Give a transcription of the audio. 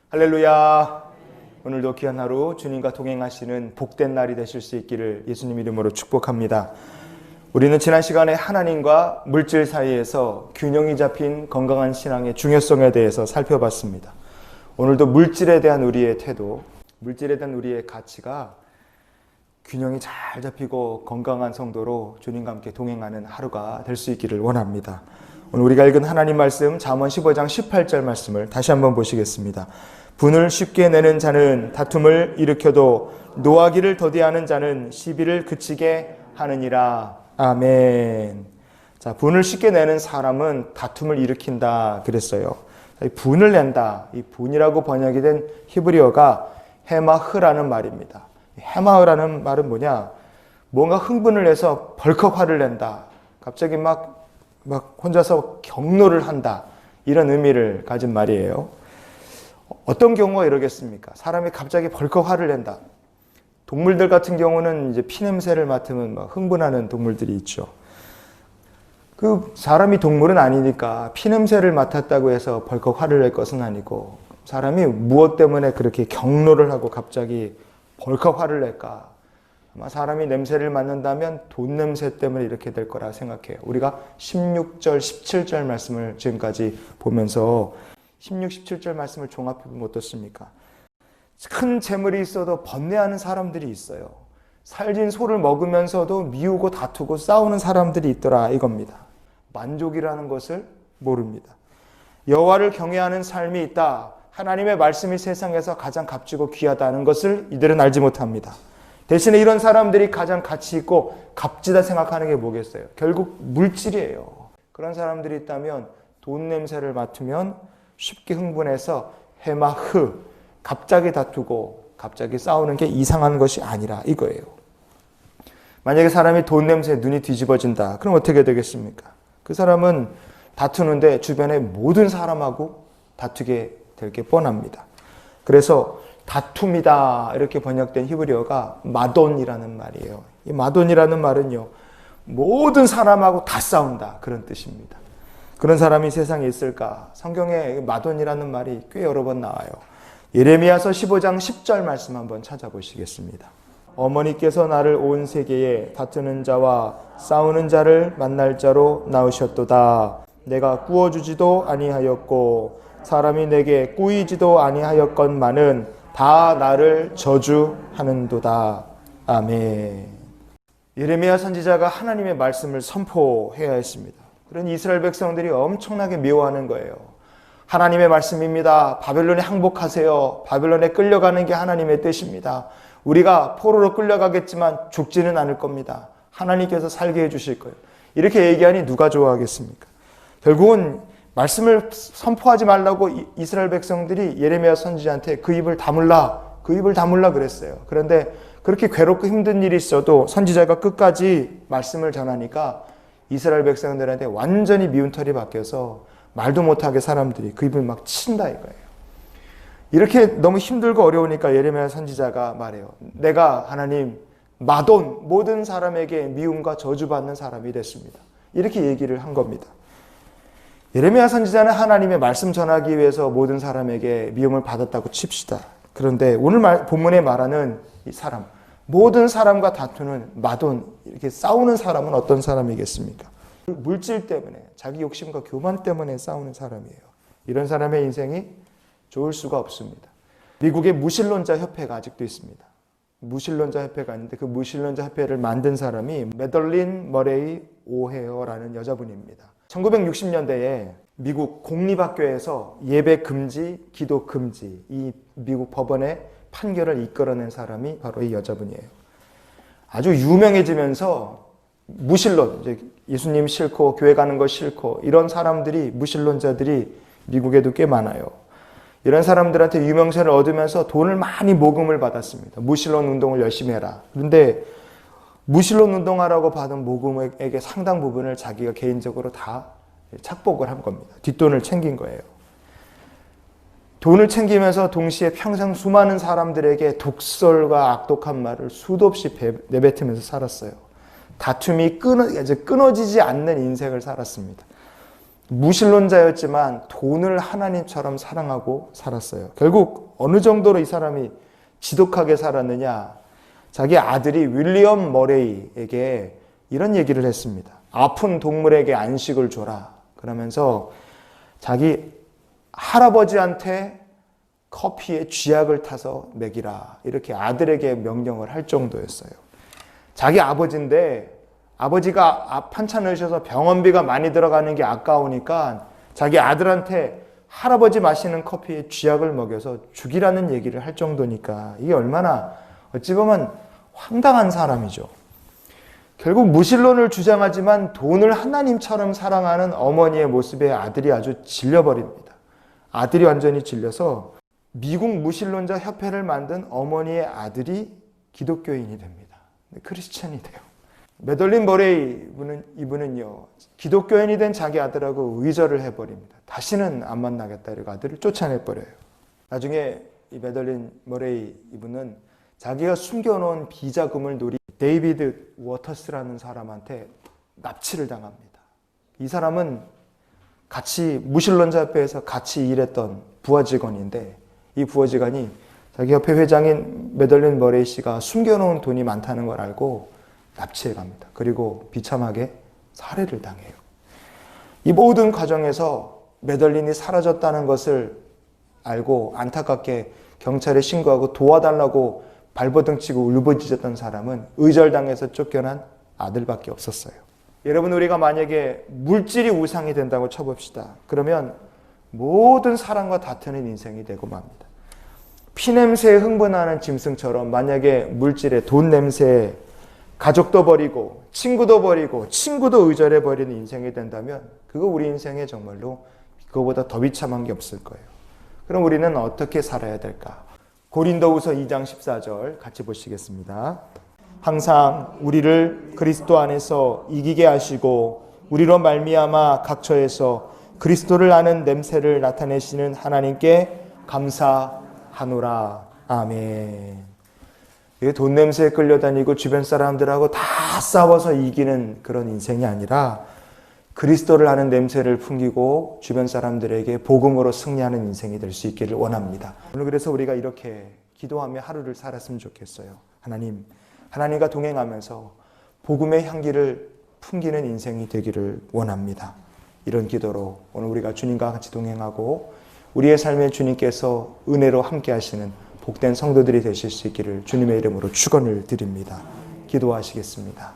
할렐루야. 오늘도 귀한 하루 주님과 동행하시는 복된 날이 되실 수 있기를 예수님 이름으로 축복합니다. 우리는 지난 시간에 하나님과 물질 사이에서 균형이 잡힌 건강한 신앙의 중요성에 대해서 살펴봤습니다. 오늘도 물질에 대한 우리의 태도, 물질에 대한 우리의 가치가 균형이 잘 잡히고 건강한 성도로 주님과 함께 동행하는 하루가 될 수 있기를 원합니다. 오늘 우리가 읽은 하나님 말씀 잠언 15장 18절 말씀을 다시 한번 보시겠습니다. 분을 쉽게 내는 자는 다툼을 일으켜도 노하기를 더디하는 자는 시비를 그치게 하느니라. 아멘. 자, 분을 쉽게 내는 사람은 다툼을 일으킨다 그랬어요. 분을 낸다. 이 분이라고 번역이 된 히브리어가 헤마흐라는 말입니다. 헤마흐라는 말은 뭐냐? 뭔가 흥분을 해서 벌컥 화를 낸다. 갑자기 막 혼자서 경노를 한다. 이런 의미를 가진 말이에요. 어떤 경우가 이러겠습니까? 사람이 갑자기 벌컥 화를 낸다. 동물들 같은 경우는 이제 피냄새를 맡으면 막 흥분하는 동물들이 있죠. 그 사람이 동물은 아니니까 피냄새를 맡았다고 해서 벌컥 화를 낼 것은 아니고, 사람이 무엇 때문에 그렇게 경노를 하고 갑자기 벌컥 화를 낼까? 아마 사람이 냄새를 맡는다면 돈 냄새 때문에 이렇게 될 거라 생각해요. 우리가 16절, 17절 말씀을 지금까지 보면서 16, 17절 말씀을 종합해 보면 어떻습니까? 큰 재물이 있어도 번뇌하는 사람들이 있어요. 살진 소를 먹으면서도 미우고 다투고 싸우는 사람들이 있더라 이겁니다. 만족이라는 것을 모릅니다. 여호와를 경외하는 삶이 있다. 하나님의 말씀이 세상에서 가장 값지고 귀하다는 것을 이들은 알지 못합니다. 대신에 이런 사람들이 가장 가치 있고 값지다 생각하는 게 뭐겠어요? 결국 물질이에요. 그런 사람들이 있다면 돈 냄새를 맡으면 쉽게 흥분해서 헤마흐, 갑자기 다투고 갑자기 싸우는 게 이상한 것이 아니라 이거예요. 만약에 사람이 돈 냄새에 눈이 뒤집어진다. 그럼 어떻게 되겠습니까? 그 사람은 다투는데 주변의 모든 사람하고 다투게 될 게 뻔합니다. 그래서 다툼이다 이렇게 번역된 히브리어가 마돈이라는 말이에요. 이 마돈이라는 말은요, 모든 사람하고 다 싸운다 그런 뜻입니다. 그런 사람이 세상에 있을까? 성경에 마돈이라는 말이 꽤 여러 번 나와요. 예레미야서 15장 10절 말씀 한번 찾아보시겠습니다. 어머니께서 나를 온 세계에 다투는 자와 싸우는 자를 만날 자로 낳으셨도다. 내가 구워주지도 아니하였고 사람이 내게 꾸이지도 아니하였건만은 다 나를 저주하는도다. 아멘. 예레미야 선지자가 하나님의 말씀을 선포해야 했습니다. 그런 이스라엘 백성들이 엄청나게 미워하는 거예요. 하나님의 말씀입니다. 바벨론에 항복하세요. 바벨론에 끌려가는 게 하나님의 뜻입니다. 우리가 포로로 끌려가겠지만 죽지는 않을 겁니다. 하나님께서 살게 해주실 거예요. 이렇게 얘기하니 누가 좋아하겠습니까? 결국은 말씀을 선포하지 말라고 이스라엘 백성들이 예레미야 선지자한테 그 입을 다물라 그랬어요. 그런데 그렇게 괴롭고 힘든 일이 있어도 선지자가 끝까지 말씀을 전하니까 이스라엘 백성들한테 완전히 미운 털이 바뀌어서 말도 못하게 사람들이 그 입을 막 친다 이거예요. 이렇게 너무 힘들고 어려우니까 예레미야 선지자가 말해요. 내가 하나님 마돈, 모든 사람에게 미움과 저주받는 사람이 됐습니다. 이렇게 얘기를 한 겁니다. 예레미야 선지자는 하나님의 말씀 전하기 위해서 모든 사람에게 미움을 받았다고 칩시다. 그런데 오늘 본문에 말하는 이 사람, 모든 사람과 다투는 마돈, 이렇게 싸우는 사람은 어떤 사람이겠습니까? 물질 때문에, 자기 욕심과 교만 때문에 싸우는 사람이에요. 이런 사람의 인생이 좋을 수가 없습니다. 미국의 무신론자 협회가 아직도 있습니다. 무신론자 협회가 있는데 그 무신론자 협회를 만든 사람이 매덜린 머레이 오헤어라는 여자분입니다. 1960년대에 미국 공립학교에서 예배 금지, 기도 금지, 이 미국 법원의 판결을 이끌어낸 사람이 바로 이 여자분이에요. 아주 유명해지면서 무신론, 이제 예수님 싫고 교회 가는 거 싫고 이런 사람들이, 무신론자들이 미국에도 꽤 많아요. 이런 사람들한테 유명세를 얻으면서 돈을 많이 모금을 받았습니다. 무신론 운동을 열심히 해라. 그런데 무신론 운동하라고 받은 모금액의 상당 부분을 자기가 개인적으로 다 착복을 한 겁니다. 뒷돈을 챙긴 거예요. 돈을 챙기면서 동시에 평생 수많은 사람들에게 독설과 악독한 말을 수도 없이 내뱉으면서 살았어요. 다툼이 끊어지지 않는 인생을 살았습니다. 무신론자였지만 돈을 하나님처럼 사랑하고 살았어요. 결국 어느 정도로 이 사람이 지독하게 살았느냐? 자기 아들이 윌리엄 머레이에게 이런 얘기를 했습니다. 아픈 동물에게 안식을 줘라. 그러면서 자기 할아버지한테 커피에 쥐약을 타서 먹이라. 이렇게 아들에게 명령을 할 정도였어요. 자기 아버지인데 아버지가 판차 넣으셔서 병원비가 많이 들어가는 게 아까우니까 자기 아들한테 할아버지 마시는 커피에 쥐약을 먹여서 죽이라는 얘기를 할 정도니까 이게 얼마나 어찌 보면 황당한 사람이죠. 결국 무신론을 주장하지만 돈을 하나님처럼 사랑하는 어머니의 모습에 아들이 아주 질려버립니다. 아들이 완전히 질려서 미국 무신론자 협회를 만든 어머니의 아들이 기독교인이 됩니다. 크리스천이 돼요. 매덜린 머레이 이분은요, 기독교인이 된 자기 아들하고 의절을 해버립니다. 다시는 안 만나겠다 이러고 아들을 쫓아내버려요. 나중에 이 매덜린 머레이 이분은 자기가 숨겨놓은 비자금을 노린 데이비드 워터스라는 사람한테 납치를 당합니다. 이 사람은 같이 무신론자 협회에서 같이 일했던 부하 직원인데 이 부하 직원이 자기 협회 회장인 매덜린 머레이 씨가 숨겨놓은 돈이 많다는 걸 알고 납치해 갑니다. 그리고 비참하게 살해를 당해요. 이 모든 과정에서 매덜린이 사라졌다는 것을 알고 안타깝게 경찰에 신고하고 도와달라고 발버둥 치고 울부짖었던 사람은 의절당해서 쫓겨난 아들밖에 없었어요. 여러분, 우리가 만약에 물질이 우상이 된다고 쳐봅시다. 그러면 모든 사람과 다투는 인생이 되고 맙니다. 피냄새에 흥분하는 짐승처럼 만약에 물질에 돈 냄새에 가족도 버리고 친구도 버리고 친구도 의절해버리는 인생이 된다면 그거 우리 인생에 정말로 그거보다 더 비참한 게 없을 거예요. 그럼 우리는 어떻게 살아야 될까? 고린도후서 2장 14절 같이 보시겠습니다. 항상 우리를 그리스도 안에서 이기게 하시고 우리로 말미암아 각처에서 그리스도를 아는 냄새를 나타내시는 하나님께 감사하노라. 아멘. 돈 냄새에 끌려다니고 주변 사람들하고 다 싸워서 이기는 그런 인생이 아니라 그리스도를 아는 냄새를 풍기고 주변 사람들에게 복음으로 승리하는 인생이 될 수 있기를 원합니다. 오늘 그래서 우리가 이렇게 기도하며 하루를 살았으면 좋겠어요. 하나님과 동행하면서 복음의 향기를 풍기는 인생이 되기를 원합니다. 이런 기도로 오늘 우리가 주님과 같이 동행하고 우리의 삶에 주님께서 은혜로 함께 하시는 복된 성도들이 되실 수 있기를 주님의 이름으로 축원을 드립니다. 기도하시겠습니다.